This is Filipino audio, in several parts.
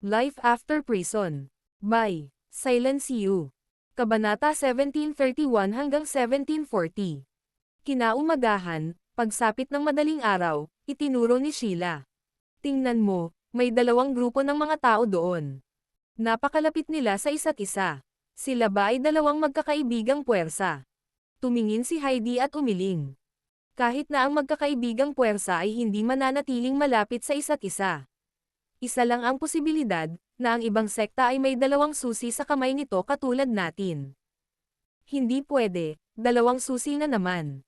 Life After Prison. By Silence You. Kabanata 1731 hanggang 1740. Kinaumagahan, pagsapit ng madaling araw, itinuro ni Sheila. Tingnan mo, may dalawang grupo ng mga tao doon. Napakalapit nila sa isa't isa. Sila ba ay dalawang magkakaibigang puwersa? Tumingin si Heidi at umiling. Kahit na ang magkakaibigang puwersa ay hindi mananatiling malapit sa isa't isa. Isa lang ang posibilidad, na ang ibang sekta ay may dalawang susi sa kamay nito katulad natin. Hindi pwede, dalawang susi na naman.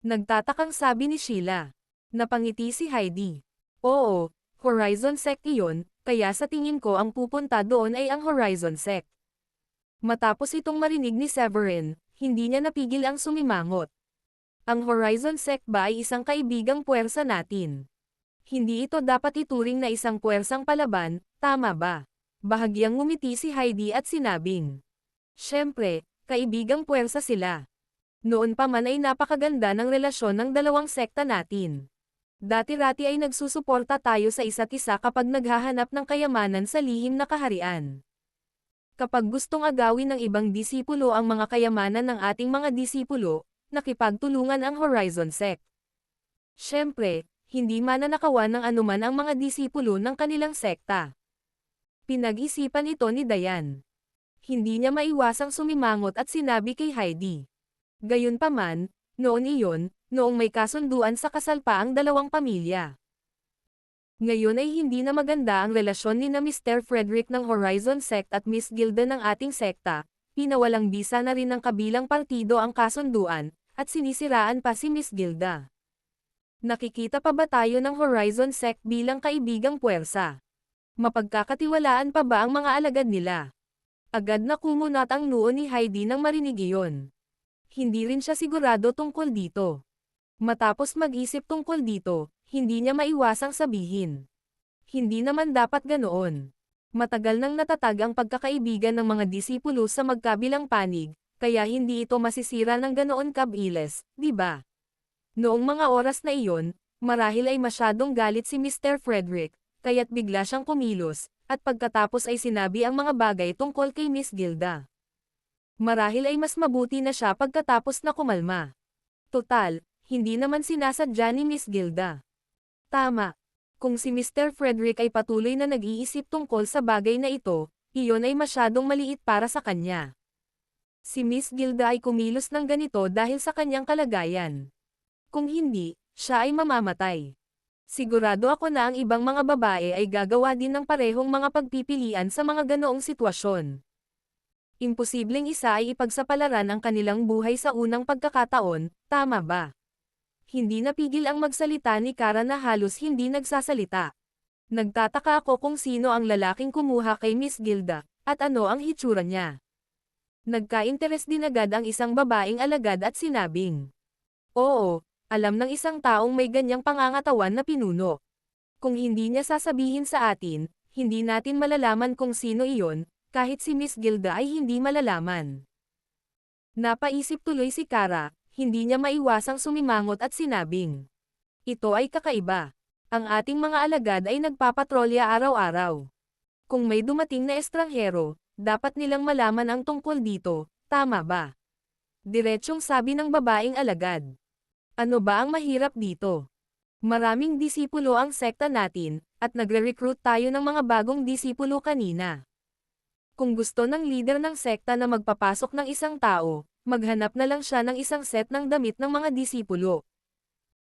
Nagtatakang sabi ni Sheila. Napangiti si Heidi. Oo, Horizon Sect iyon, kaya sa tingin ko ang pupunta doon ay ang Horizon Sect. Matapos itong marinig ni Severin, hindi niya napigil ang sumimangot. Ang Horizon Sect ba ay isang kaibigang puwersa natin? Hindi ito dapat ituring na isang puwersang palaban, tama ba? Bahagyang ngumiti si Heidi at sinabing. Siyempre, kaibigang puwersa sila. Noon pa man ay napakaganda ng relasyon ng dalawang sekta natin. Dati-rati ay nagsusuporta tayo sa isa't isa kapag naghahanap ng kayamanan sa lihim na kaharian. Kapag gustong agawin ng ibang disipulo ang mga kayamanan ng ating mga disipulo, nakipagtulungan ang Horizon Sect. Siyempre, hindi mananakawan ng anuman ang mga disipulo ng kanilang sekta. Pinag-isipan ito ni Dayan. Hindi niya maiwasang sumimangot at sinabi kay Heidi. Gayunpaman, noon iyon, noong may kasunduan sa kasal pa ang dalawang pamilya. Ngayon ay hindi na maganda ang relasyon ni na Mr. Frederick ng Horizon Sect at Miss Gilda ng ating sekta, pinawalang bisa na rin ng kabilang partido ang kasunduan, at sinisiraan pa si Miss Gilda. Nakikita pa ba tayo ng Horizon Sect bilang kaibigang puwersa? Mapagkakatiwalaan pa ba ang mga alagad nila? Agad na kumunat ang noo ni Heidi nang marinig iyon. Hindi rin siya sigurado tungkol dito. Matapos mag-isip tungkol dito, hindi niya maiwasang sabihin. Hindi naman dapat ganoon. Matagal nang natatag ang pagkakaibigan ng mga disipulo sa magkabilang panig, kaya hindi ito masisira ng ganoon kabilis, di ba? Noong mga oras na iyon, marahil ay masyadong galit si Mr. Frederick, kaya't bigla siyang kumilos, at pagkatapos ay sinabi ang mga bagay tungkol kay Miss Gilda. Marahil ay mas mabuti na siya pagkatapos na kumalma. Total, hindi naman sinasadya ni Miss Gilda. Tama. Kung si Mr. Frederick ay patuloy na nag-iisip tungkol sa bagay na ito, iyon ay masyadong maliit para sa kanya. Si Miss Gilda ay kumilos ng ganito dahil sa kanyang kalagayan. Kung hindi, siya ay mamamatay. Sigurado ako na ang ibang mga babae ay gagawa din ng parehong mga pagpipilian sa mga ganoong sitwasyon. Imposibleng isa ay ipagsapalaran ang kanilang buhay sa unang pagkakataon, tama ba? Hindi napigil ang magsalita ni Kara na halos hindi nagsasalita. Nagtataka ako kung sino ang lalaking kumuha kay Miss Gilda, at ano ang hitsura niya. Nagka-interes din agad ang isang babaeng alagad at sinabing. Oo, alam ng isang taong may ganyang pangangatawan na pinuno. Kung hindi niya sasabihin sa atin, hindi natin malalaman kung sino iyon, kahit si Miss Gilda ay hindi malalaman. Napaisip tuloy si Kara, hindi niya maiwasang sumimangot at sinabing. Ito ay kakaiba. Ang ating mga alagad ay nagpapatrolya araw-araw. Kung may dumating na estranghero, dapat nilang malaman ang tungkol dito, tama ba? Diretsyong sabi ng babaeng alagad. Ano ba ang mahirap dito? Maraming disipulo ang sekta natin, at nagre-recruit tayo ng mga bagong disipulo kanina. Kung gusto ng leader ng sekta na magpapasok ng isang tao, maghanap na lang siya ng isang set ng damit ng mga disipulo.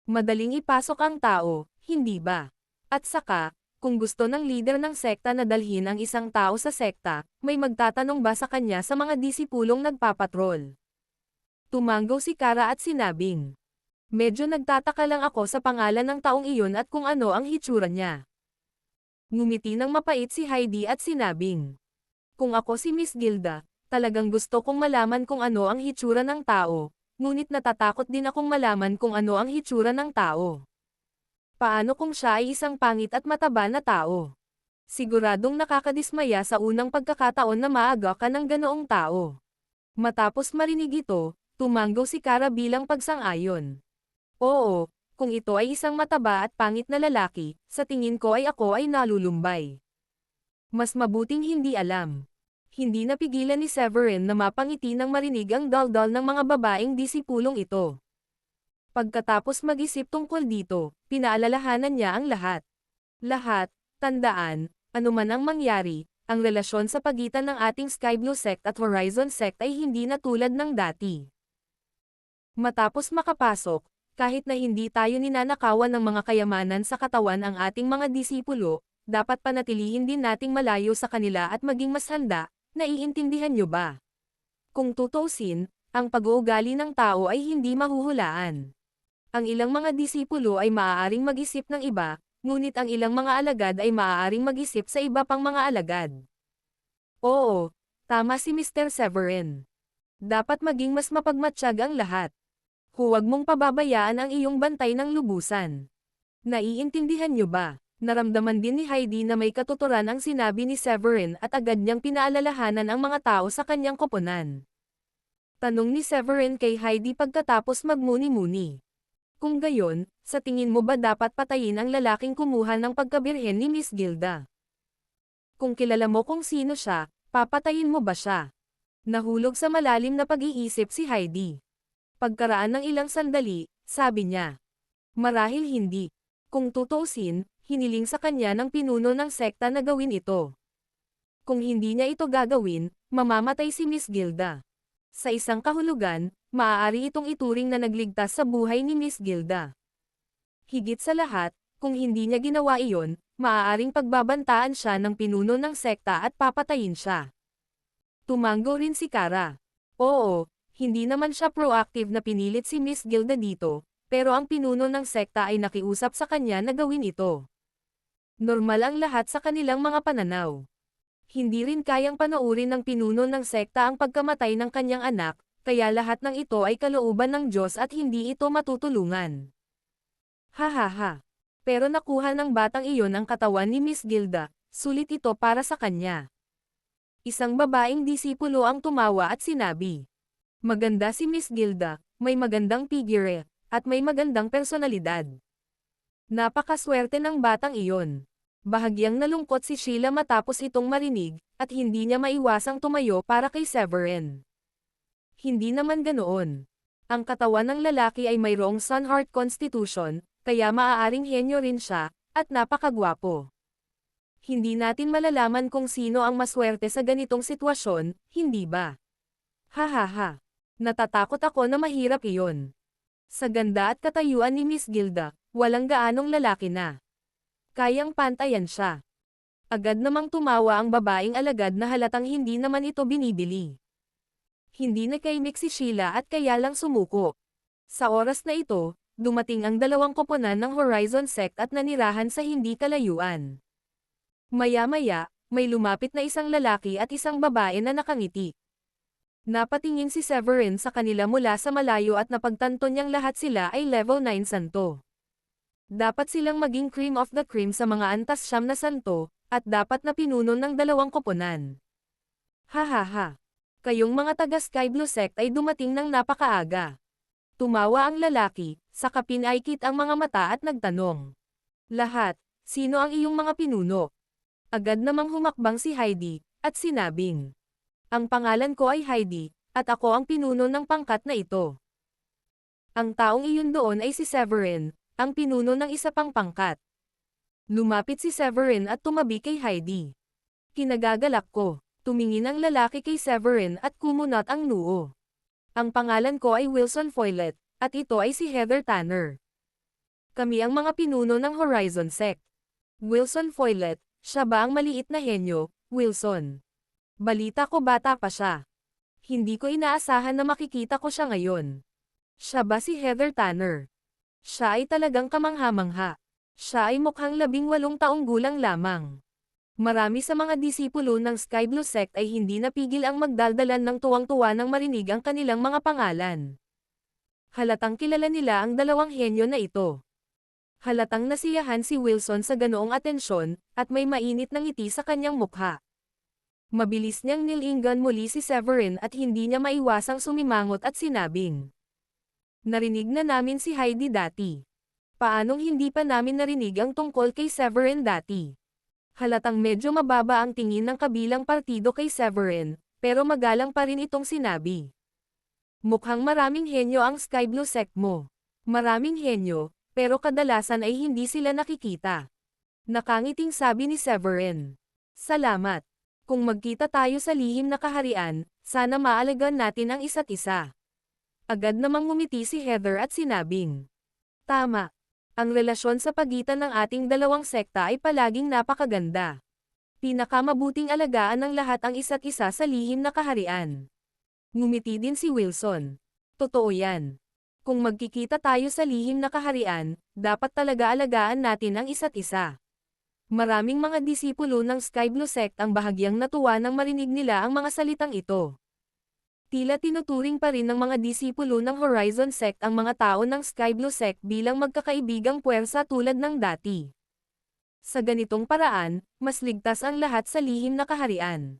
Madaling ipasok ang tao, hindi ba? At saka, kung gusto ng leader ng sekta na dalhin ang isang tao sa sekta, may magtatanong ba sa kanya sa mga disipulong nagpapatrol? Tumanggaw si Kara at sinabing. Medyo nagtataka lang ako sa pangalan ng taong iyon at kung ano ang hitsura niya. Ngumiti ng mapait si Heidi at sinabing. Kung ako si Miss Gilda, talagang gusto kong malaman kung ano ang hitsura ng tao, ngunit natatakot din akong malaman kung ano ang hitsura ng tao. Paano kung siya ay isang pangit at mataba na tao? Siguradong nakakadismaya sa unang pagkakataon na maaga ka ng ganoong tao. Matapos marinig ito, tumanggaw si Kara bilang pagsang-ayon. Oo, kung ito ay isang mataba at pangit na lalaki, sa tingin ko ay ako ay nalulumbay. Mas mabuting hindi alam. Hindi napigilan ni Severin na mapangiti nang marinig ang daldal ng mga babaeng disipulong ito. Pagkatapos mag-isip tungkol dito, pinaalalahanan niya ang lahat. Lahat, tandaan, anuman ang mangyari, ang relasyon sa pagitan ng ating Sky Blue Sect at Horizon Sect ay hindi na tulad ng dati. Matapos makapasok, kahit na hindi tayo ninanakawan ng mga kayamanan sa katawan ang ating mga disipulo, dapat panatilihin din nating malayo sa kanila at maging mas handa. Naiintindihan niyo ba? Kung tutuusin, ang pag-uugali ng tao ay hindi mahuhulaan. Ang ilang mga disipulo ay maaaring mag-isip ng iba, ngunit ang ilang mga alagad ay maaaring mag-isip sa iba pang mga alagad. Oo, tama si Mr. Severin. Dapat maging mas mapagmatsyag ang lahat. Huwag mong pababayaan ang iyong bantay ng lubusan. Naiintindihan niyo ba? Naramdaman din ni Heidi na may katuturan ang sinabi ni Severin at agad niyang pinaalalahanan ang mga tao sa kanyang koponan. Tanong ni Severin kay Heidi pagkatapos magmuni-muni. Kung gayon, sa tingin mo ba dapat patayin ang lalaking kumuha ng pagkabirhen ni Miss Gilda? Kung kilala mo kung sino siya, papatayin mo ba siya? Nahulog sa malalim na pag-iisip si Heidi. Pagkaraan ng ilang sandali, sabi niya. Marahil hindi. Kung tutuusin, hiniling sa kanya ng pinuno ng sekta na gawin ito. Kung hindi niya ito gagawin, mamamatay si Miss Gilda. Sa isang kahulugan, maaari itong ituring na nagligtas sa buhay ni Miss Gilda. Higit sa lahat, kung hindi niya ginawa iyon, maaaring pagbabantaan siya ng pinuno ng sekta at papatayin siya. Tumango rin si Kara. Oo, hindi naman siya proactive na pinilit si Miss Gilda dito, pero ang pinuno ng sekta ay nakiusap sa kanya na gawin ito. Normal ang lahat sa kanilang mga pananaw. Hindi rin kayang panoorin ng pinuno ng sekta ang pagkamatay ng kanyang anak, kaya lahat ng ito ay kalooban ng Diyos at hindi ito matutulungan. Hahaha. Pero nakuha ng batang iyon ang katawan ni Miss Gilda, sulit ito para sa kanya. Isang babaeng disipulo ang tumawa at sinabi. Maganda si Miss Gilda, may magandang figure, at may magandang personalidad. Napakaswerte ng batang iyon. Bahagyang nalungkot si Sheila matapos itong marinig, at hindi niya maiwasang tumayo para kay Severin. Hindi naman ganoon. Ang katawan ng lalaki ay mayroong Sun Heart Constitution, kaya maaaring henyo rin siya, at napakagwapo. Hindi natin malalaman kung sino ang maswerte sa ganitong sitwasyon, hindi ba? Hahaha. Natatakot ako na mahirap iyon. Sa ganda at katayuan ni Miss Gilda, walang gaanong lalaki na kayang pantayan siya. Agad namang tumawa ang babaeng alagad na halatang hindi naman ito binibili. Hindi nakaimik si Sheila at kaya lang sumuko. Sa oras na ito, dumating ang dalawang koponan ng Horizon Sect at nanirahan sa hindi kalayuan. Maya-maya, may lumapit na isang lalaki at isang babae na nakangiti. Napatingin si Severin sa kanila mula sa malayo at napagtanto niyang lahat sila ay level 9 santo. Dapat silang maging cream of the cream sa mga antas siyam na santo, at dapat na pinuno ng dalawang koponan. Hahaha. Kayong mga taga Sky Blue Sect ay dumating ng napakaaga. Tumawa ang lalaki, saka pinaikit ang mga mata at nagtanong. Lahat, sino ang iyong mga pinuno? Agad namang humakbang si Heidi, at sinabing. Ang pangalan ko ay Heidi, at ako ang pinuno ng pangkat na ito. Ang taong iyon doon ay si Severin, ang pinuno ng isa pang pangkat. Lumapit si Severin at tumabi kay Heidi. Kinagagalak ko, tumingin ang lalaki kay Severin at kumunat ang noo. Ang pangalan ko ay Wilson Foylet, at ito ay si Heather Tanner. Kami ang mga pinuno ng Horizon Sect. Wilson Foylet, siya ba ang maliit na henyo, Wilson? Balita ko bata pa siya. Hindi ko inaasahan na makikita ko siya ngayon. Siya ba si Heather Tanner? Siya ay talagang kamangha-mangha. Siya ay mukhang 18 taong gulang lamang. Marami sa mga disipulo ng Sky Blue Sect ay hindi napigil ang magdaldalan ng tuwang-tuwa nang marinig ang kanilang mga pangalan. Halatang kilala nila ang dalawang henyo na ito. Halatang nasiyahan si Wilson sa ganoong atensyon, at may mainit na ngiti sa kanyang mukha. Mabilis niyang nilinggan muli si Severin at hindi niya maiwasang sumimangot at sinabing. Narinig na namin si Heidi dati. Paanong hindi pa namin narinig ang tungkol kay Severin dati? Halatang medyo mababa ang tingin ng kabilang partido kay Severin, pero magalang pa rin itong sinabi. Mukhang maraming henyo ang Sky Blue sect mo. Maraming henyo, pero kadalasan ay hindi sila nakikita. Nakangiting sabi ni Severin. Salamat. Kung magkita tayo sa lihim na kaharian, sana maalagaan natin ang isa't isa. Agad namang ngumiti si Heather at sinabing. Tama. Ang relasyon sa pagitan ng ating dalawang sekta ay palaging napakaganda. Pinakamabuting alagaan ng lahat ang isa't isa sa lihim na kaharian. Ngumiti din si Wilson. Totoo yan. Kung magkikita tayo sa lihim na kaharian, dapat talaga alagaan natin ang isa't isa. Maraming mga disipulo ng Sky Blue sect ang bahagyang natuwa nang marinig nila ang mga salitang ito. Tila tinuturing pa rin ng mga disipulo ng Horizon sect ang mga tao ng Sky Blue sect bilang magkakaibigang puwersa tulad ng dati. Sa ganitong paraan, mas ligtas ang lahat sa lihim na kaharian.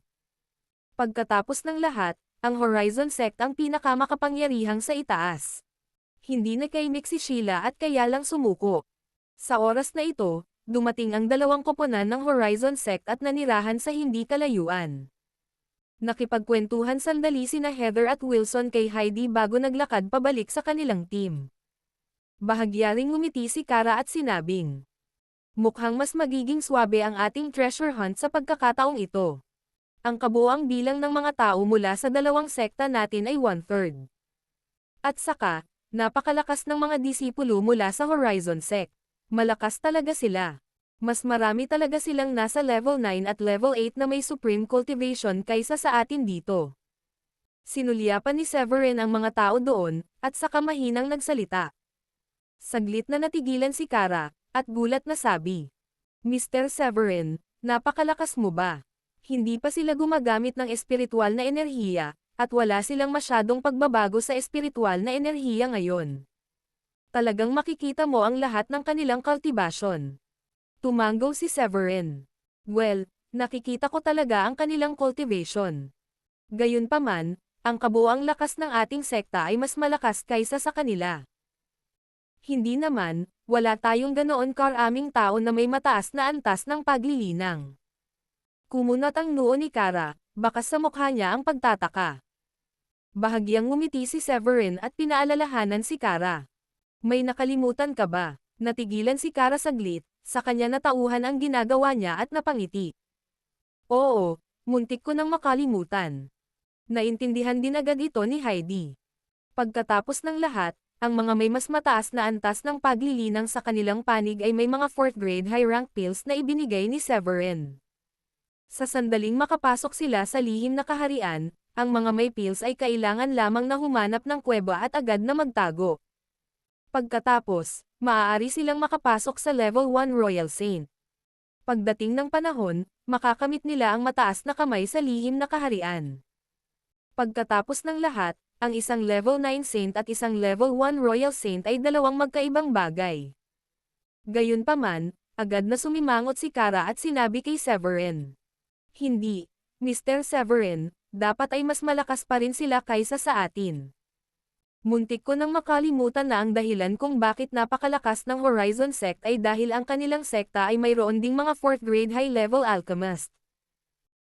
Pagkatapos ng lahat, ang Horizon sect ang pinakamakapangyarihang sa itaas. Hindi nakaimik si Sheila at kaya lang sumuko. Sa oras na ito, dumating ang dalawang koponan ng Horizon sect at nanirahan sa hindi kalayuan. Nakipagkwentuhan sandali sina Heather at Wilson kay Heidi bago naglakad pabalik sa kanilang team. Bahagya ring ngumiti si Kara at sinabing, mukhang mas magiging swabe ang ating treasure hunt sa pagkakataong ito. Ang kabuuang bilang ng mga tao mula sa dalawang sekta natin ay 1/3. At saka, napakalakas ng mga disipulo mula sa Horizon sect. Malakas talaga sila. Mas marami talaga silang nasa level 9 at level 8 na may supreme cultivation kaysa sa atin dito. Sinulyapan ni Severin ang mga tao doon, at saka mahinang nagsalita. Saglit na natigilan si Kara, at gulat na sabi. Mr. Severin, napakalakas mo ba? Hindi pa sila gumagamit ng espiritual na enerhiya, at wala silang masyadong pagbabago sa espiritual na enerhiya ngayon. Talagang makikita mo ang lahat ng kanilang cultivation. Tumanggaw si Severin. Well, nakikita ko talaga ang kanilang cultivation. Gayunpaman, ang kabuuang lakas ng ating sekta ay mas malakas kaysa sa kanila. Hindi naman, wala tayong ganoon karaming tao na may mataas na antas ng paglilinang. Kumunot ang noo ni Kara, bakas sa mukha niya ang pagtataka. Bahagyang ngumiti si Severin at pinaalalahanan si Kara. May nakalimutan ka ba? Natigilan si Kara saglit, sa kanya natauhan ang ginagawa niya at napangiti. Oo, muntik ko nang makalimutan. Naintindihan din agad ito ni Heidi. Pagkatapos ng lahat, ang mga may mas mataas na antas ng paglilinang sa kanilang panig ay may mga 4th grade high rank pills na ibinigay ni Severin. Sa sandaling makapasok sila sa lihim na kaharian, ang mga may pills ay kailangan lamang na humanap ng kuweba at agad na magtago. Pagkatapos, maaari silang makapasok sa level 1 Royal Saint. Pagdating ng panahon, makakamit nila ang mataas na kamay sa lihim na kaharian. Pagkatapos ng lahat, ang isang level 9 Saint at isang level 1 Royal Saint ay dalawang magkaibang bagay. Gayunpaman, agad na sumimangot si Kara at sinabi kay Severin. Hindi, Mr. Severin, dapat ay mas malakas pa rin sila kaysa sa atin. Muntik ko nang makalimutan na ang dahilan kung bakit napakalakas ng Horizon sect ay dahil ang kanilang sekta ay mayroon ding mga 4th grade high-level alchemist.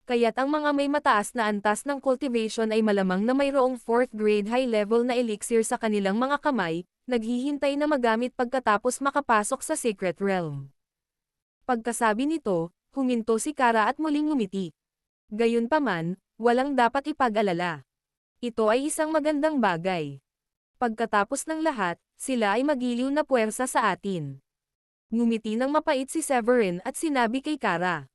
Kaya't ang mga may mataas na antas ng cultivation ay malamang na mayroong 4th grade high-level na elixir sa kanilang mga kamay, naghihintay na magamit pagkatapos makapasok sa Secret Realm. Pagkasabi nito, huminto si Kara at muling ngumiti. Gayunpaman, walang dapat ipag-alala. Ito ay isang magandang bagay. Pagkatapos ng lahat, sila ay magiliw na puwersa sa atin. Ngumiti ng mapait si Severin at sinabi kay Kara.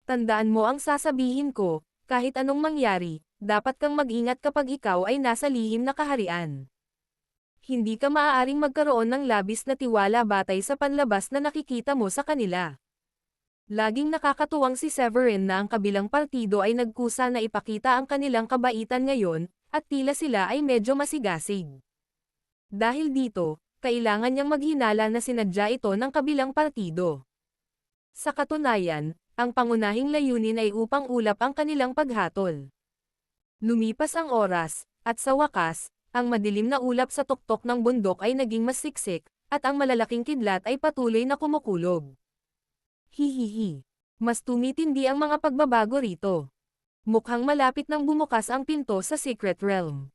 Tandaan mo ang sasabihin ko, kahit anong mangyari, dapat kang mag-ingat kapag ikaw ay nasa lihim na kaharian. Hindi ka maaaring magkaroon ng labis na tiwala batay sa panlabas na nakikita mo sa kanila. Laging nakakatuwang si Severin na ang kabilang partido ay nagkusa na ipakita ang kanilang kabaitan ngayon, at tila sila ay medyo masigasig. Dahil dito, kailangan niyang maghinala na sinadya ito ng kabilang partido. Sa katunayan, ang pangunahing layunin ay upang ulap ang kanilang paghatol. Lumipas ang oras, at sa wakas, ang madilim na ulap sa tuktok ng bundok ay naging mas siksik, at ang malalaking kidlat ay patuloy na kumukulog. Hihihi. Mas tumitindi ang mga pagbabago rito. Mukhang malapit nang bumukas ang pinto sa Secret Realm.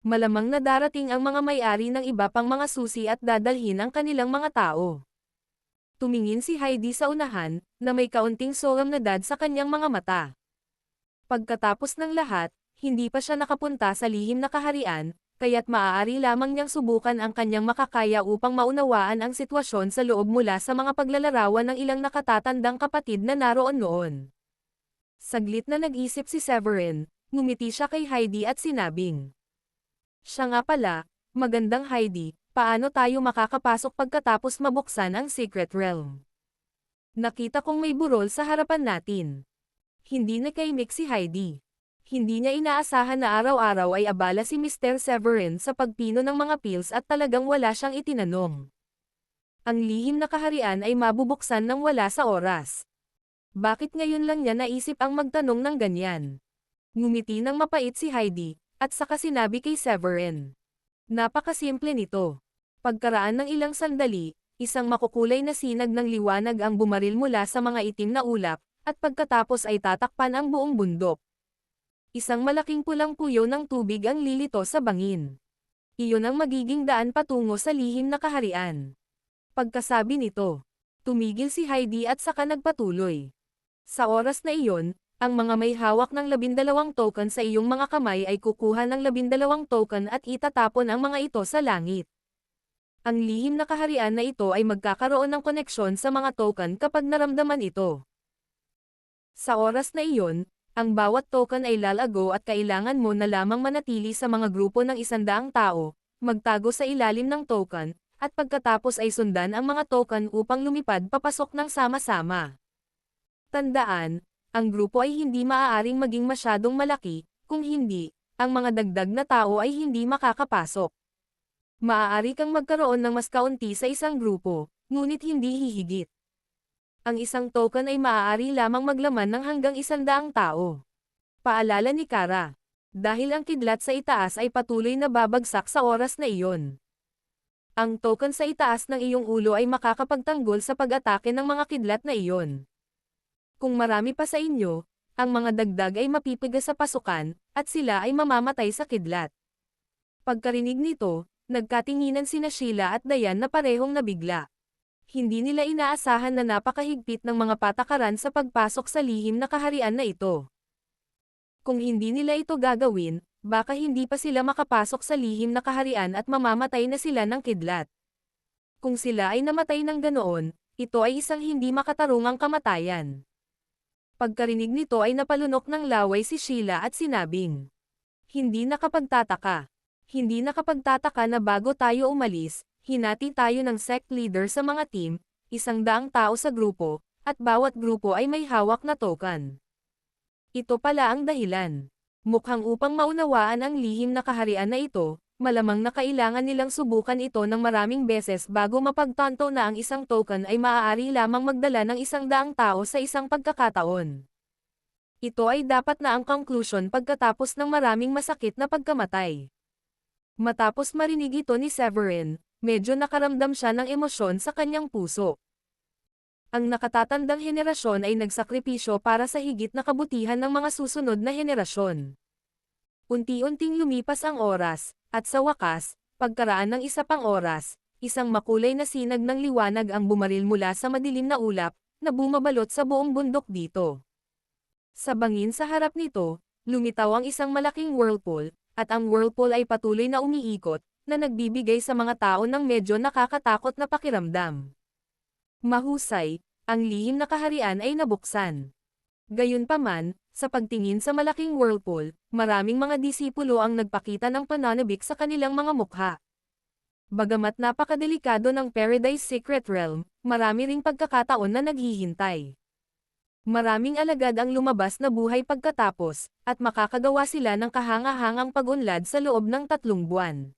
Malamang na darating ang mga may-ari ng iba pang mga susi at dadalhin ang kanilang mga tao. Tumingin si Heidi sa unahan, na may kaunting solemnidad sa kanyang mga mata. Pagkatapos ng lahat, hindi pa siya nakapunta sa lihim na kaharian, kaya't maaari lamang niyang subukan ang kanyang makakaya upang maunawaan ang sitwasyon sa loob mula sa mga paglalarawan ng ilang nakatatandang kapatid na naroon noon. Saglit na nag-isip si Severin, ngumiti siya kay Heidi at sinabing, "Siya nga pala, magandang Heidi, paano tayo makakapasok pagkatapos mabuksan ang Secret Realm? Nakita kong may burol sa harapan natin." Hindi nakaimik si Heidi. Hindi niya inaasahan na araw-araw ay abala si Mr. Severin sa pagpino ng mga pills at talagang wala siyang itinanong. Ang lihim na kaharian ay mabubuksan nang wala sa oras. Bakit ngayon lang niya naisip ang magtanong ng ganyan? Ngumiti ng mapait si Heidi, at saka sinabi kay Severin. Napakasimple nito. Pagkaraan ng ilang sandali, isang makukulay na sinag ng liwanag ang bumaril mula sa mga itim na ulap, at pagkatapos ay tatakpan ang buong bundok. Isang malaking pulang puyo ng tubig ang lilito sa bangin. Iyon ang magiging daan patungo sa lihim na kaharian. Pagkasabi nito, tumigil si Heidi at saka nagpatuloy. Sa oras na iyon, ang mga may hawak ng 12 token sa iyong mga kamay ay kukuha ng 12 token at itatapon ang mga ito sa langit. Ang lihim na kaharian na ito ay magkakaroon ng koneksyon sa mga token kapag naramdaman ito. Sa oras na iyon, ang bawat token ay lalago at kailangan mo na lamang manatili sa mga grupo ng 100 tao, magtago sa ilalim ng token, at pagkatapos ay sundan ang mga token upang lumipad papasok ng sama-sama. Tandaan, ang grupo ay hindi maaaring maging masyadong malaki, kung hindi, ang mga dagdag na tao ay hindi makakapasok. Maaari kang magkaroon ng mas kaunti sa isang grupo, ngunit hindi hihigit. Ang isang token ay maaari lamang maglaman ng hanggang 100 tao. Paalala ni Kara. Dahil ang kidlat sa itaas ay patuloy na babagsak sa oras na iyon. Ang token sa itaas ng iyong ulo ay makakapagtanggol sa pag-atake ng mga kidlat na iyon. Kung marami pa sa inyo, ang mga dagdag ay mapipiga sa pasukan, at sila ay mamamatay sa kidlat. Pagkarinig nito, nagkatinginan sina Sheila at Dayan na parehong nabigla. Hindi nila inaasahan na napakahigpit ng mga patakaran sa pagpasok sa lihim na kaharian na ito. Kung hindi nila ito gagawin, baka hindi pa sila makapasok sa lihim na kaharian at mamamatay na sila ng kidlat. Kung sila ay namatay ng ganoon, ito ay isang hindi makatarungang kamatayan. Pagkarinig nito ay napalunok ng laway si Sheila at sinabing, "Hindi nakapagtataka. Hindi nakapagtataka na bago tayo umalis, hinati tayo ng sect leader sa mga team, 100 tao sa grupo, at bawat grupo ay may hawak na token. Ito pala ang dahilan. Mukhang upang maunawaan ang lihim na kaharian na ito, malamang na kailangan nilang subukan ito ng maraming beses bago mapagtanto na ang isang token ay maaari lamang magdala ng 100 tao sa isang pagkakataon. Ito ay dapat na ang conclusion pagkatapos ng maraming masakit na pagkamatay." Matapos marinig ito ni Severin, medyo nakaramdam siya ng emosyon sa kanyang puso. Ang nakatatandang henerasyon ay nagsakripisyo para sa higit na kabutihan ng mga susunod na henerasyon. Unti-unting lumipas ang oras, at sa wakas, pagkaraan ng isa pang oras, isang makulay na sinag ng liwanag ang bumaril mula sa madilim na ulap, na bumabalot sa buong bundok dito. Sa bangin sa harap nito, lumitaw ang isang malaking whirlpool, at ang whirlpool ay patuloy na umiikot, na nagbibigay sa mga tao ng medyo nakakatakot na pakiramdam. Mahusay, ang lihim na kaharian ay nabuksan. Gayunpaman, sa pagtingin sa malaking whirlpool, maraming mga disipulo ang nagpakita ng pananabik sa kanilang mga mukha. Bagamat napakadelikado ng Paradise Secret Realm, marami ring pagkakataon na naghihintay. Maraming alagad ang lumabas na buhay pagkatapos, at makakagawa sila ng kahanga-hangang pag-unlad sa loob ng 3 buwan.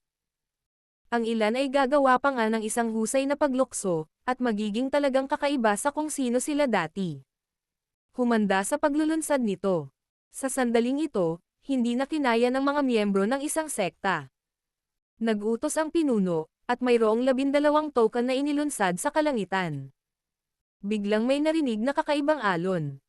Ang ilan ay gagawa pa nga ng isang husay na paglukso, at magiging talagang kakaiba sa kung sino sila dati. Humanda sa paglulunsad nito. Sa sandaling ito, hindi na kinaya ng mga miyembro ng isang sekta. Nag-utos ang pinuno, at mayroong 12 token na inilunsad sa kalangitan. Biglang may narinig na kakaibang alon.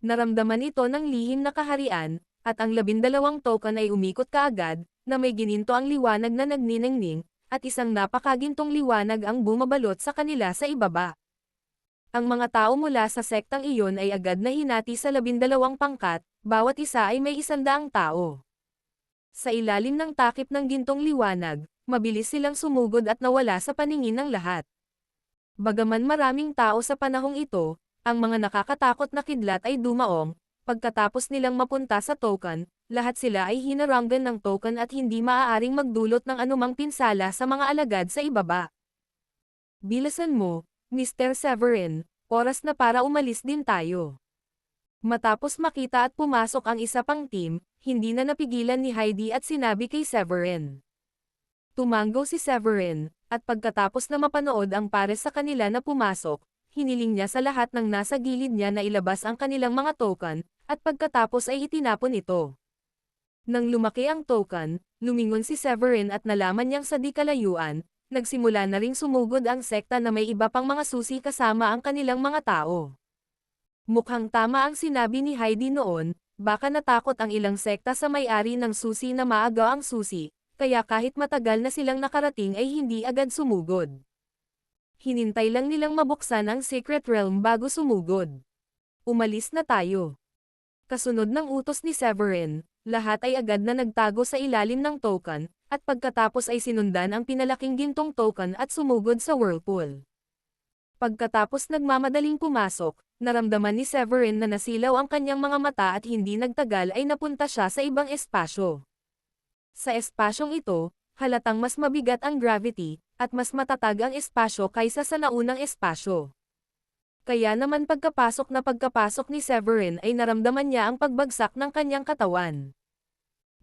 Naramdaman ito ng lihim na kaharian, at ang 12 token ay umikot kaagad, na may gininto ang liwanag na nagniningning, at isang napakagintong liwanag ang bumabalot sa kanila sa ibaba. Ang mga tao mula sa sektang iyon ay agad na hinati sa 12 pangkat, bawat isa ay may 100 tao. Sa ilalim ng takip ng gintong liwanag, mabilis silang sumugod at nawala sa paningin ng lahat. Bagaman maraming tao sa panahong ito, ang mga nakakatakot na kidlat ay dumaong, pagkatapos nilang mapunta sa token, lahat sila ay hinaranggan ng token at hindi maaaring magdulot ng anumang pinsala sa mga alagad sa ibaba. Bilisan mo, Mr. Severin, oras na para umalis din tayo. Matapos makita at pumasok ang isa pang team, hindi na napigilan ni Heidi at sinabi kay Severin. Tumango si Severin, at pagkatapos na mapanood ang pares sa kanila na pumasok, hiniling niya sa lahat ng nasa gilid niya na ilabas ang kanilang mga token, at pagkatapos ay itinapon ito. Nang lumaki ang token, lumingon si Severin at nalaman niyang sa di kalayuan, nagsimula na ring sumugod ang sekta na may iba pang mga susi kasama ang kanilang mga tao. Mukhang tama ang sinabi ni Heidi noon, baka natakot ang ilang sekta sa may-ari ng susi na maagaw ang susi, kaya kahit matagal na silang nakarating ay hindi agad sumugod. Hinintay lang nilang mabuksan ang Secret Realm bago sumugod. Umalis na tayo. Kasunod ng utos ni Severin, lahat ay agad na nagtago sa ilalim ng token, at pagkatapos ay sinundan ang pinalaking gintong token at sumugod sa whirlpool. Pagkatapos nagmamadaling pumasok, naramdaman ni Severin na nasilaw ang kanyang mga mata at hindi nagtagal ay napunta siya sa ibang espasyo. Sa espasyong ito, halatang mas mabigat ang gravity, at mas matatag ang espasyo kaysa sa naunang espasyo. Kaya naman pagkapasok ni Severin ay naramdaman niya ang pagbagsak ng kanyang katawan.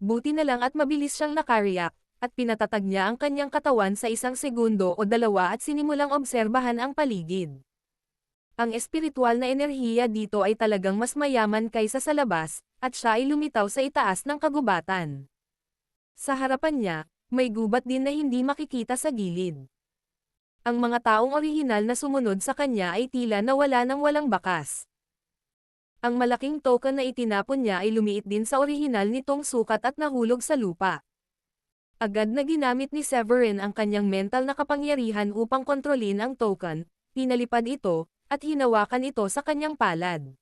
Buti na lang at mabilis siyang nakareact, at pinatatag niya ang kanyang katawan sa 1 segundo o 2 at sinimulang obserbahan ang paligid. Ang espiritual na enerhiya dito ay talagang mas mayaman kaysa sa labas, at siya ay lumitaw sa itaas ng kagubatan. Sa harapan niya, may gubat din na hindi makikita sa gilid. Ang mga taong orihinal na sumunod sa kanya ay tila nawala ng walang bakas. Ang malaking token na itinapon niya ay lumiit din sa orihinal nitong sukat at nahulog sa lupa. Agad na ginamit ni Severin ang kanyang mental na kapangyarihan upang kontrolin ang token, pinalipad ito, at hinawakan ito sa kanyang palad.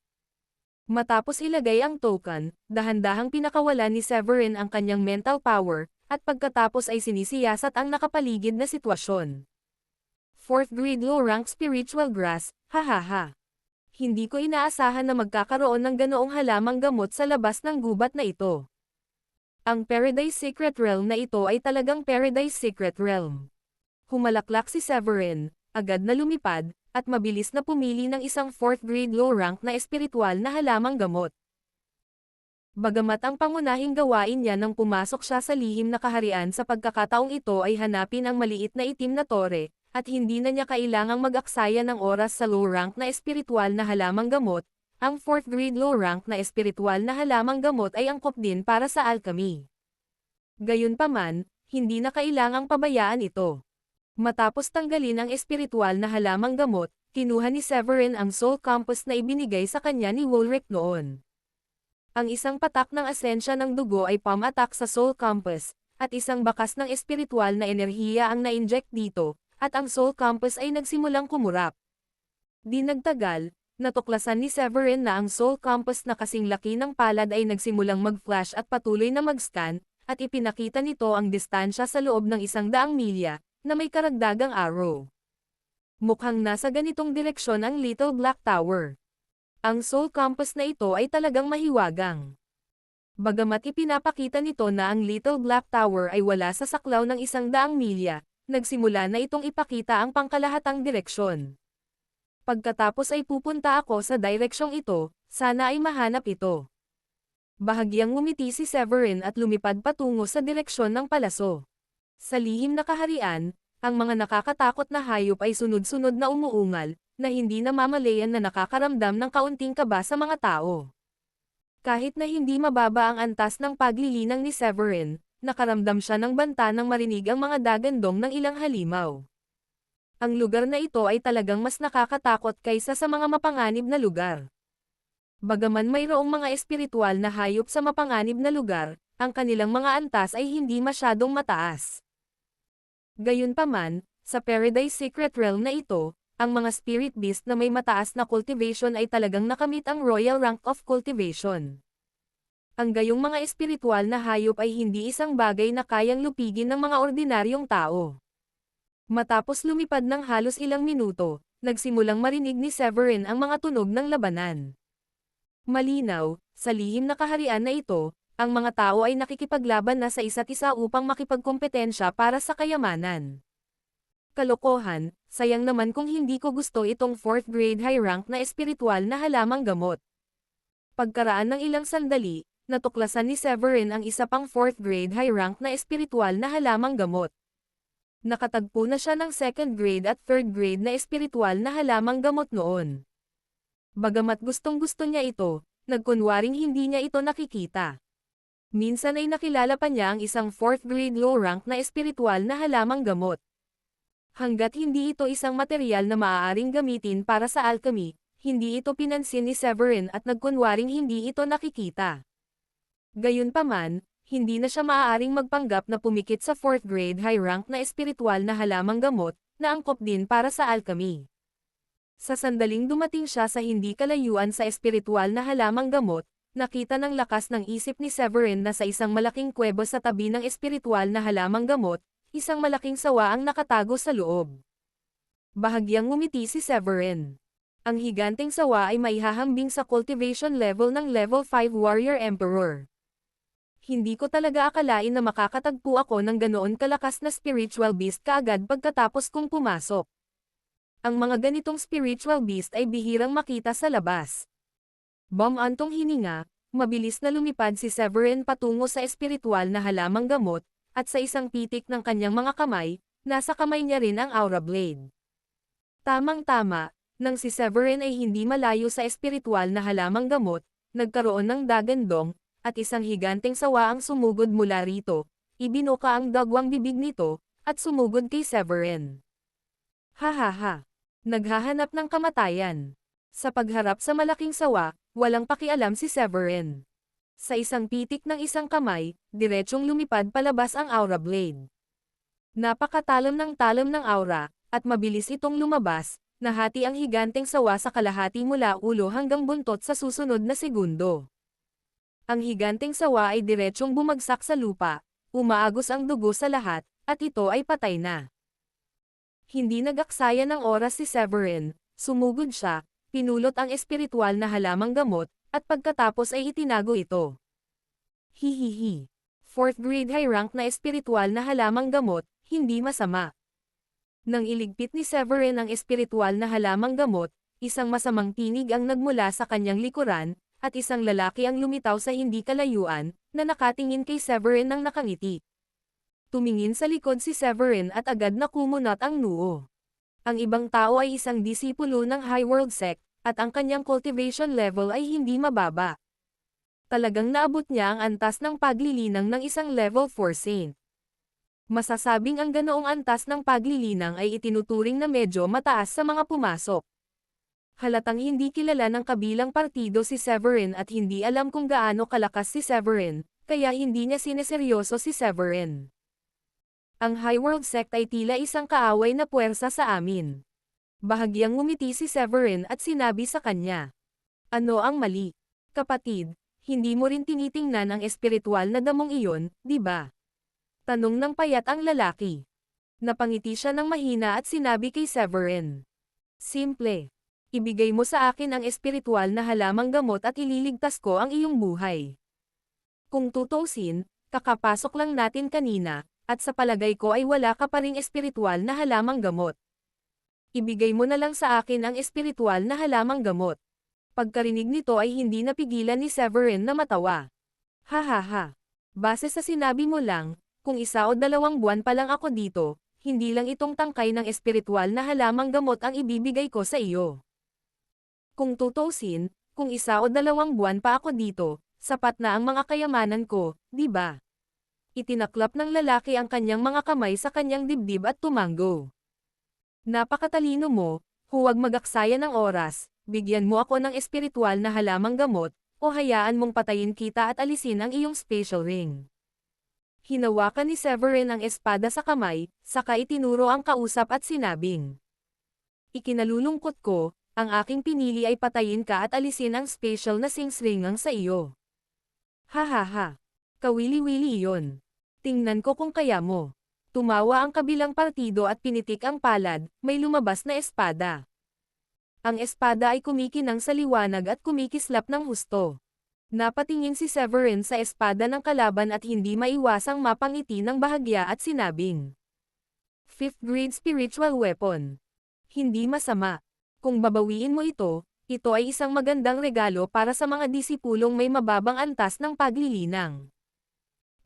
Matapos ilagay ang token, dahan-dahang pinakawala ni Severin ang kanyang mental power, at pagkatapos ay sinisiyasat ang nakapaligid na sitwasyon. 4th grade low rank spiritual grass, hahaha. Hindi ko inaasahan na magkakaroon ng ganoong halamang gamot sa labas ng gubat na ito. Ang Paradise Secret Realm na ito ay talagang Paradise Secret Realm. Humalaklak si Severin, agad na lumipad, at mabilis na pumili ng isang 4th grade low rank na espiritual na halamang gamot. Bagamat ang pangunahing gawain niya nang pumasok siya sa lihim na kaharian sa pagkakataong ito ay hanapin ang maliit na itim na tore, at hindi na niya kailangang mag-aksaya ng oras sa low rank na espiritual na halamang gamot, ang 4th grade low rank na espiritual na halamang gamot ay angkop din para sa alchemy. Gayunpaman, hindi na kailangang pabayaan ito. Matapos tanggalin ang espiritual na halamang gamot, kinuha ni Severin ang soul compass na ibinigay sa kanya ni Wulrich noon. Ang isang patak ng asensya ng dugo ay palm attack sa soul compass, at isang bakas ng espiritual na enerhiya ang na-inject dito, at ang soul compass ay nagsimulang kumurap. Di nagtagal, natuklasan ni Severin na ang soul compass na kasing laki ng palad ay nagsimulang mag-flash at patuloy na mag-scan, at ipinakita nito ang distansya sa loob ng 100 milya, na may karagdagang arrow. Mukhang nasa ganitong direksyon ang Little Black Tower. Ang soul compass na ito ay talagang mahiwagang. Bagamat ipinapakita nito na ang Little Black Tower ay wala sa saklaw ng 100 milya, nagsimula na itong ipakita ang pangkalahatang direksyon. Pagkatapos ay pupunta ako sa direksyong ito, sana ay mahanap ito. Bahagyang ngumiti si Severin at lumipad patungo sa direksyon ng palaso. Sa lihim na kaharian, ang mga nakakatakot na hayop ay sunod-sunod na umuungal, na hindi namamalayan na nakakaramdam ng kaunting kaba sa mga tao. Kahit na hindi mababa ang antas ng paglilinang ni Severin, nakaramdam siya ng banta nang marinig ang mga dagandong ng ilang halimaw. Ang lugar na ito ay talagang mas nakakatakot kaysa sa mga mapanganib na lugar. Bagaman mayroong mga espiritual na hayop sa mapanganib na lugar, ang kanilang mga antas ay hindi masyadong mataas. Gayunpaman, sa Paradise Secret Realm na ito, ang mga spirit beast na may mataas na cultivation ay talagang nakamit ang royal rank of cultivation. Ang gayong mga espiritual na hayop ay hindi isang bagay na kayang lupigin ng mga ordinaryong tao. Matapos lumipad ng halos ilang minuto, nagsimulang marinig ni Severin ang mga tunog ng labanan. Malinaw, sa lihim na kaharian na ito, ang mga tao ay nakikipaglaban na sa isa't isa upang makipagkompetensya para sa kayamanan. Kalokohan, sayang naman kung hindi ko gusto itong 4th grade high rank na espiritual na halamang gamot. Pagkaraan ng ilang sandali, natuklasan ni Severin ang isa pang 4th grade high rank na espiritual na halamang gamot. Nakatagpo na siya ng 2nd grade at 3rd grade na espiritual na halamang gamot noon. Bagamat gustong-gusto niya ito, nagkunwaring hindi niya ito nakikita. Minsan ay nakilala pa niya ang isang 4th grade low rank na espiritual na halamang gamot. Hanggat hindi ito isang material na maaaring gamitin para sa alchemy, hindi ito pinansin ni Severin at nagkunwaring hindi ito nakikita. Gayunpaman, hindi na siya maaaring magpanggap na pumikit sa 4th grade high rank na espiritual na halamang gamot, na angkop din para sa alchemy. Sa sandaling dumating siya sa hindi kalayuan sa espiritual na halamang gamot, nakita ng lakas ng isip ni Severin na sa isang malaking kuweba sa tabi ng espiritual na halamang gamot, isang malaking sawa ang nakatago sa loob. Bahagyang ngumiti si Severin. Ang higanteng sawa ay maihahambing sa cultivation level ng level 5 Warrior Emperor. Hindi ko talaga akalain na makakatagpo ako ng ganoon kalakas na spiritual beast kaagad pagkatapos kong pumasok. Ang mga ganitong spiritual beast ay bihirang makita sa labas. Bumantong hininga, mabilis na lumipad si Severin patungo sa espiritual na halamang gamot, at sa isang pitik ng kanyang mga kamay, nasa kamay niya rin ang aura blade. Tamang-tama, nang si Severin ay hindi malayo sa espiritual na halamang gamot, nagkaroon ng dagandong, at isang higanteng sawa ang sumugod mula rito, ibinuka ang dagwang bibig nito, at sumugod kay Severin. Hahaha! Naghahanap ng kamatayan. Sa pagharap sa malaking sawa, walang pakialam si Severin. Sa isang pitik ng isang kamay, diretsyong lumipad palabas ang aura blade. Napakatalam ng aura, at mabilis itong lumabas, nahati ang higanteng sawa sa kalahati mula ulo hanggang buntot sa susunod na segundo. Ang higanteng sawa ay diretsyong bumagsak sa lupa, umaagos ang dugo sa lahat, at ito ay patay na. Hindi nag-aksaya ng oras si Severin, sumugod siya, pinulot ang espiritual na halamang gamot, at pagkatapos ay itinago ito. Hihihi. 4th grade high rank na espiritual na halamang gamot, hindi masama. Nang iligpit ni Severin ang espiritual na halamang gamot, isang masamang tinig ang nagmula sa kanyang likuran, at isang lalaki ang lumitaw sa hindi kalayuan, na nakatingin kay Severin ng nakangiti. Tumingin sa likod si Severin at agad na kumunat ang noo. Ang ibang tao ay isang disipulo ng High World Sect, at ang kanyang cultivation level ay hindi mababa. Talagang naabot niya ang antas ng paglilinang ng isang level 4 saint. Masasabing ang ganoong antas ng paglilinang ay itinuturing na medyo mataas sa mga pumasok. Halatang hindi kilala ng kabilang partido si Severin at hindi alam kung gaano kalakas si Severin, kaya hindi niya sineseryoso si Severin. Ang High World Sect ay tila isang kaaway na puwersa sa amin. Bahagyang ngumiti si Severin at sinabi sa kanya. Ano ang mali? Kapatid, hindi mo rin tinitingnan ang espiritual na damong iyon, di ba? Tanong ng payat ang lalaki. Napangiti siya ng mahina at sinabi kay Severin. Simple. Ibigay mo sa akin ang espiritual na halamang gamot at ililigtas ko ang iyong buhay. Kung tutuusin, kakapasok lang natin kanina, at sa palagay ko ay wala ka pa ring espiritual na halamang gamot. Ibigay mo na lang sa akin ang espiritual na halamang gamot. Pagkarinig nito ay hindi napigilan ni Severin na matawa. Hahaha. Base sa sinabi mo lang, kung 1 o 2 buwan pa lang ako dito, hindi lang itong tangkay ng espiritual na halamang gamot ang ibibigay ko sa iyo. Kung tutuusin, kung 1 o 2 buwan pa ako dito, sapat na ang mga kayamanan ko, di ba? Itinaklap ng lalaki ang kanyang mga kamay sa kanyang dibdib at tumango. Napakatalino mo, huwag mag-aksaya ng oras, bigyan mo ako ng espiritual na halamang gamot, o hayaan mong patayin kita at alisin ang iyong special ring. Hinawakan ni Severin ang espada sa kamay, saka itinuro ang kausap at sinabing, ikinalulungkot ko, ang aking pinili ay patayin ka at alisin ang special na singsringang sa iyo. Ha ha ha. Kawili-wili iyon. Tingnan ko kung kaya mo. Tumawa ang kabilang partido at pinitik ang palad, may lumabas na espada. Ang espada ay kumikinang sa liwanag at kumikislap ng husto. Napatingin si Severin sa espada ng kalaban at hindi maiwasang mapangiti ng bahagya at sinabing, 5th grade spiritual weapon. Hindi masama. Kung babawiin mo ito ay isang magandang regalo para sa mga disipulong may mababang antas ng paglilinang.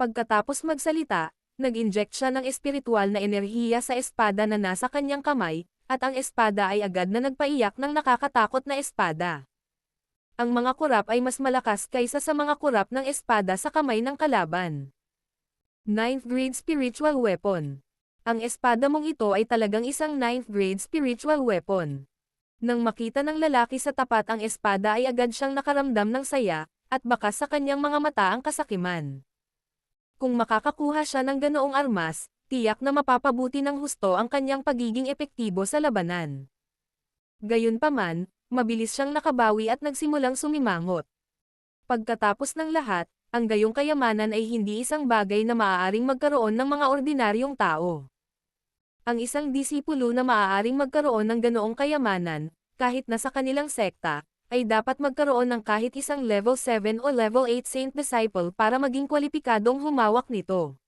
Pagkatapos magsalita, nag-inject siya ng espiritual na enerhiya sa espada na nasa kanyang kamay, at ang espada ay agad na nagpaiyak ng nakakatakot na espada. Ang mga kurap ay mas malakas kaysa sa mga kurap ng espada sa kamay ng kalaban. 9th grade spiritual weapon. Ang espada mong ito ay talagang isang 9th grade spiritual weapon. Nang makita ng lalaki sa tapat ang espada ay agad siyang nakaramdam ng saya, at bakas sa kanyang mga mata ang kasakiman. Kung makakakuha siya ng ganoong armas, tiyak na mapapabuti ng husto ang kanyang pagiging epektibo sa labanan. Gayunpaman, mabilis siyang nakabawi at nagsimulang sumimangot. Pagkatapos ng lahat, ang gayong kayamanan ay hindi isang bagay na maaaring magkaroon ng mga ordinaryong tao. Ang isang disipulo na maaaring magkaroon ng ganoong kayamanan, kahit nasa kanilang sekta, ay dapat magkaroon ng kahit isang level 7 o level 8 saint disciple para maging kwalipikadong humawak nito.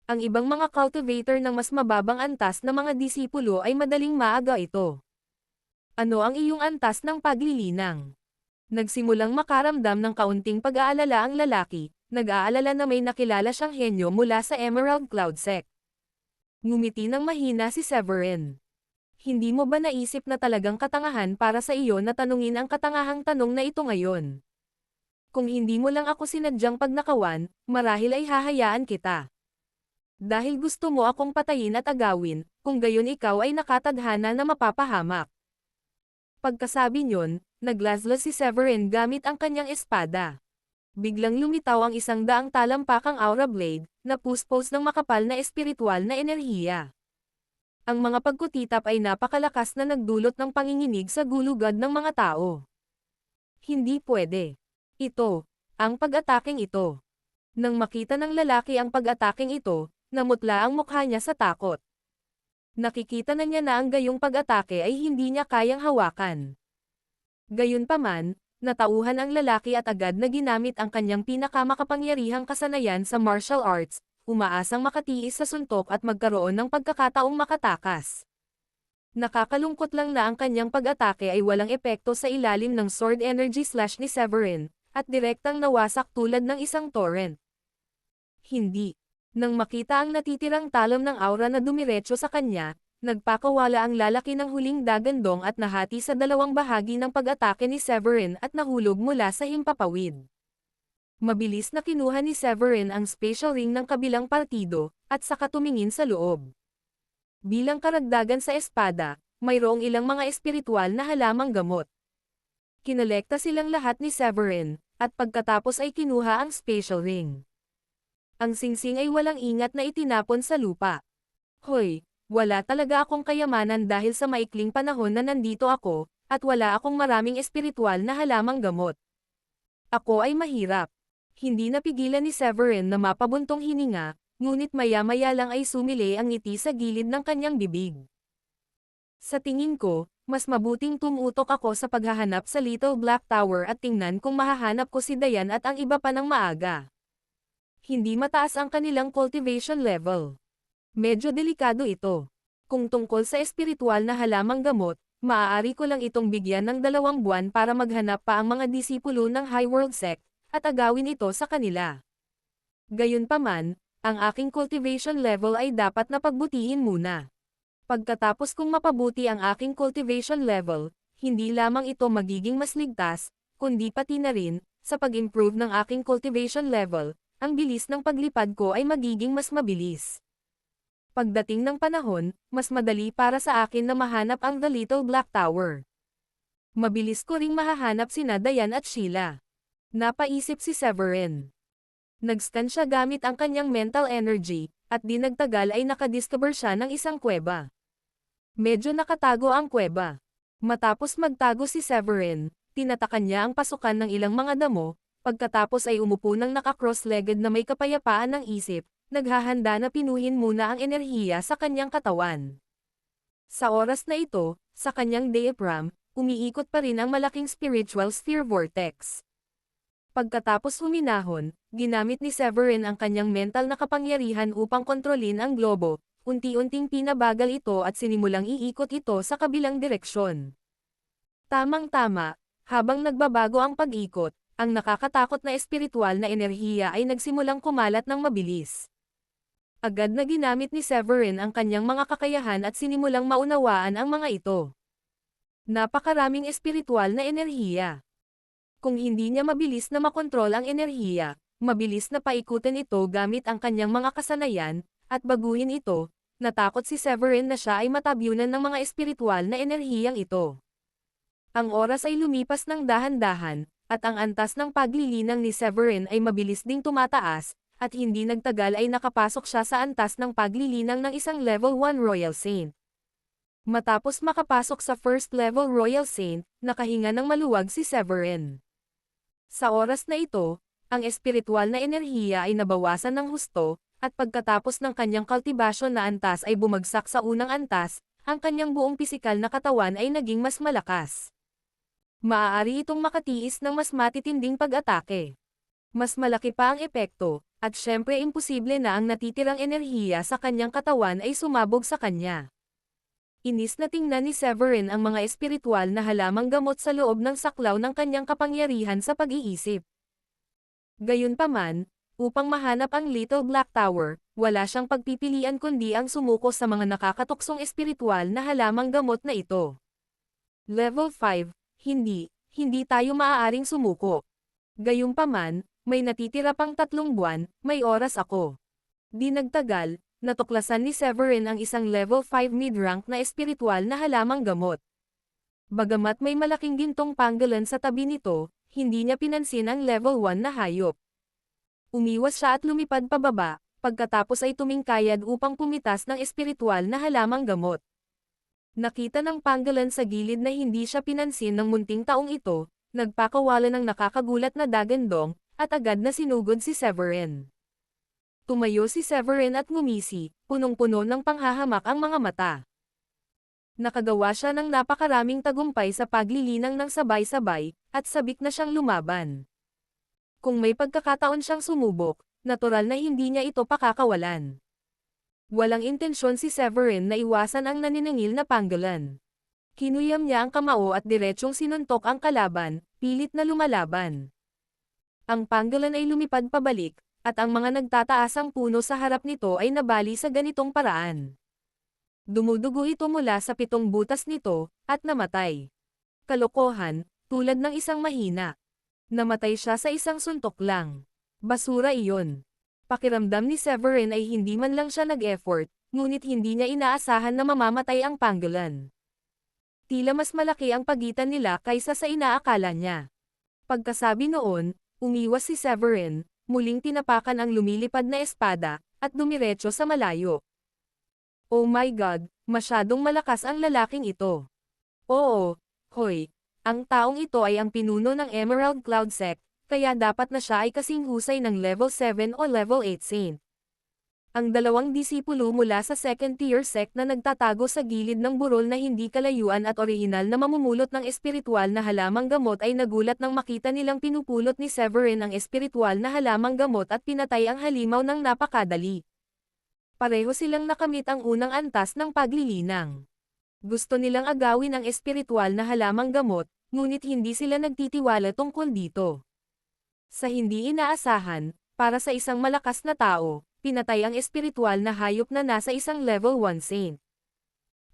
Ang ibang mga cultivator ng mas mababang antas na mga disipulo ay madaling maaga ito. Ano ang iyong antas ng paglilinang? Nagsimulang makaramdam ng kaunting pag-aalala ang lalaki, nag-aalala na may nakilala siyang henyo mula sa Emerald Cloud Sect. Ngumiti ng mahina si Severin. Hindi mo ba naisip na talagang katangahan para sa iyo na tanungin ang katangahang tanong na ito ngayon? Kung hindi mo lang ako sinadyang pagnakawan, marahil ay hahayaan kita. Dahil gusto mo akong patayin at agawin, kung gayon ikaw ay nakatadhana na mapapahamak. Pagkasabi niyon, naglaslas si Severin gamit ang kanyang espada. Biglang lumitaw ang 100 talampakang aura blade, na puspos ng makapal na espiritual na enerhiya. Ang mga pagkutitap ay napakalakas na nagdulot ng panginginig sa gulugad ng mga tao. Hindi pwede. Ito, ang pag-ataking ito. Nang makita ng lalaki ang pag-ataking ito, namutla ang mukha niya sa takot. Nakikita na niya na ang gayong pag-atake ay hindi niya kayang hawakan. Gayunpaman, natauhan ang lalaki at agad na ginamit ang kanyang pinakamakapangyarihang kasanayan sa martial arts, umaasang makatiis sa suntok at magkaroon ng pagkakataong makatakas. Nakakalungkot lang na ang kanyang pag-atake ay walang epekto sa ilalim ng sword energy slash ni Severin, at direktang nawasak tulad ng isang torrent. Hindi. Nang makita ang natitirang talom ng aura na dumiretso sa kanya, nagpakawala ang lalaki ng huling dagandong at nahati sa dalawang bahagi ng pag-atake ni Severin at nahulog mula sa himpapawid. Mabilis na kinuha ni Severin ang special ring ng kabilang partido, at saka tumingin sa loob. Bilang karagdagan sa espada, mayroong ilang mga espiritual na halamang gamot. Kinolekta silang lahat ni Severin, at pagkatapos ay kinuha ang special ring. Ang singsing ay walang ingat na itinapon sa lupa. Hoy, wala talaga akong kayamanan dahil sa maikling panahon na nandito ako, at wala akong maraming espiritual na halamang gamot. Ako ay mahirap. Hindi napigilan ni Severin na mapabuntong hininga, ngunit maya-maya lang ay sumili ang ngiti sa gilid ng kanyang bibig. Sa tingin ko, mas mabuting tumutok ako sa paghahanap sa Little Black Tower at tingnan kung mahahanap ko si Dayan at ang iba pa ng maaga. Hindi mataas ang kanilang cultivation level. Medyo delikado ito. Kung tungkol sa espiritual na halamang gamot, maaari ko lang itong bigyan ng 2 buwan para maghanap pa ang mga disipulo ng High World Sect, at agawin ito sa kanila. Gayunpaman, ang aking cultivation level ay dapat na pagbutihin muna. Pagkatapos kong mapabuti ang aking cultivation level, hindi lamang ito magiging mas ligtas, kundi pati na rin, sa pag-improve ng aking cultivation level, ang bilis ng paglipad ko ay magiging mas mabilis. Pagdating ng panahon, mas madali para sa akin na mahanap ang The Little Black Tower. Mabilis ko ring mahahanap sina Diane at Sheila. Napaisip si Severin. Nag-scan siya gamit ang kanyang mental energy, at di nagtagal ay nakadiscover siya ng isang kuweba. Medyo nakatago ang kuweba. Matapos magtago si Severin, tinatakan niya ang pasukan ng ilang mga damo, pagkatapos ay umupo ng naka-cross-legged na may kapayapaan ng isip, naghahanda na pinuhin muna ang enerhiya sa kanyang katawan. Sa oras na ito, sa kanyang diaphragm, umiikot pa rin ang malaking spiritual sphere vortex. Pagkatapos huminahon, ginamit ni Severin ang kanyang mental na kapangyarihan upang kontrolin ang globo, unti-unting pinabagal ito at sinimulang iikot ito sa kabilang direksyon. Tamang-tama, habang nagbabago ang pag-ikot, ang nakakatakot na espiritual na enerhiya ay nagsimulang kumalat ng mabilis. Agad na ginamit ni Severin ang kanyang mga kakayahan at sinimulang maunawaan ang mga ito. Napakaraming espiritual na enerhiya. Kung hindi niya mabilis na makontrol ang enerhiya, mabilis na paikutin ito gamit ang kanyang mga kasanayan, at baguhin ito, natakot si Severin na siya ay matabyunan ng mga espiritual na enerhiyang ito. Ang oras ay lumipas ng dahan-dahan, at ang antas ng paglilinang ni Severin ay mabilis ding tumataas, at hindi nagtagal ay nakapasok siya sa antas ng paglilinang ng isang level 1 Royal Saint. Matapos makapasok sa first level Royal Saint, nakahinga ng maluwag si Severin. Sa oras na ito, ang espiritual na enerhiya ay nabawasan ng husto, at pagkatapos ng kanyang kultibasyon na antas ay bumagsak sa unang antas, ang kanyang buong pisikal na katawan ay naging mas malakas. Maaari itong makatiis ng mas matitinding pag-atake. Mas malaki pa ang epekto, at syempre imposible na ang natitirang enerhiya sa kanyang katawan ay sumabog sa kanya. Inis na tingnan ni Severin ang mga espiritual na halamang gamot sa loob ng saklaw ng kanyang kapangyarihan sa pag-iisip. Gayunpaman, upang mahanap ang Little Black Tower, wala siyang pagpipilian kundi ang sumuko sa mga nakakatuksong espiritual na halamang gamot na ito. Level 5, hindi tayo maaaring sumuko. Gayunpaman, may natitira pang 3 buwan, may oras ako. Di nagtagal, natuklasan ni Severin ang isang level 5 mid-rank na espiritual na halamang gamot. Bagamat may malaking gintong pangolin sa tabi nito, hindi niya pinansin ang level 1 na hayop. Umiwas siya at lumipad pababa, pagkatapos ay tumingkayad upang pumitas ng espiritual na halamang gamot. Nakita ng pangolin sa gilid na hindi siya pinansin ng munting taong ito, nagpakawala ng nakakagulat na dagandong, at agad na sinugod si Severin. Tumayo si Severin at ngumisi, punong-puno ng panghahamak ang mga mata. Nakagawa siya ng napakaraming tagumpay sa paglilinang ng sabay-sabay, at sabik na siyang lumaban. Kung may pagkakataon siyang sumubok, natural na hindi niya ito pakakawalan. Walang intensyon si Severin na iwasan ang naniningil na pangolin. Kinuyam niya ang kamao at diretsyong sinuntok ang kalaban, pilit na lumalaban. Ang pangolin ay lumipad pabalik, at ang mga nagtataasang puno sa harap nito ay nabali sa ganitong paraan. Dumudugo ito mula sa 7 butas nito, at namatay. Kalokohan, tulad ng isang mahina. Namatay siya sa isang suntok lang. Basura iyon. Pakiramdam ni Severin ay hindi man lang siya nag-effort, ngunit hindi niya inaasahan na mamamatay ang pangolin. Tila mas malaki ang pagitan nila kaysa sa inaakala niya. Pagkasabi noon, umiwas si Severin, muling tinapakan ang lumilipad na espada, at dumiretso sa malayo. Oh my God, masyadong malakas ang lalaking ito. Oo, hoy, ang taong ito ay ang pinuno ng Emerald Cloud Sect, kaya dapat na siya ay kasing husay ng level 7 o level 8 saint. Ang 2 disipulo mula sa second-tier sect na nagtatago sa gilid ng burol na hindi kalayuan at orihinal na mamumulot ng espiritual na halamang gamot ay nagulat nang makita nilang pinupulot ni Severin ang espiritual na halamang gamot at pinatay ang halimaw ng napakadali. Pareho silang nakamit ang unang antas ng paglilinang. Gusto nilang agawin ang espiritual na halamang gamot, ngunit hindi sila nagtitiwala tungkol dito. Sa hindi inaasahan, para sa isang malakas na tao, pinatay ang espiritual na hayop na nasa isang level 1 saint.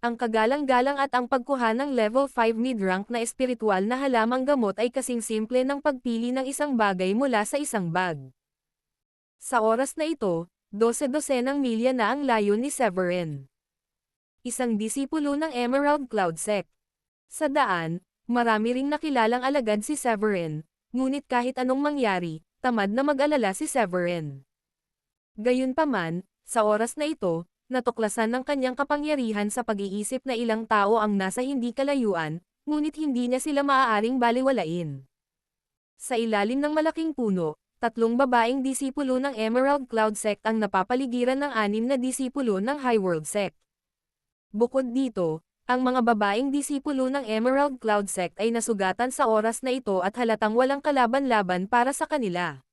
Ang kagalang-galang at ang pagkuha ng level 5 mid-rank na espiritual na halamang gamot ay kasing simple ng pagpili ng isang bagay mula sa isang bag. Sa oras na ito, 12-12 milya na ang layo ni Severin. Isang disipulo ng Emerald Cloud Sect. Sa daan, marami ring nakilalang alagad si Severin, ngunit kahit anong mangyari, tamad na mag-alala si Severin. Gayunpaman, sa oras na ito, natuklasan ng kanyang kapangyarihan sa pag-iisip na ilang tao ang nasa hindi kalayuan, ngunit hindi niya sila maaaring baliwalain. Sa ilalim ng malaking puno, 3 babaeng disipulo ng Emerald Cloud Sect ang napapaligiran ng 6 na disipulo ng High World Sect. Bukod dito, ang mga babaeng disipulo ng Emerald Cloud Sect ay nasugatan sa oras na ito at halatang walang kalaban-laban para sa kanila.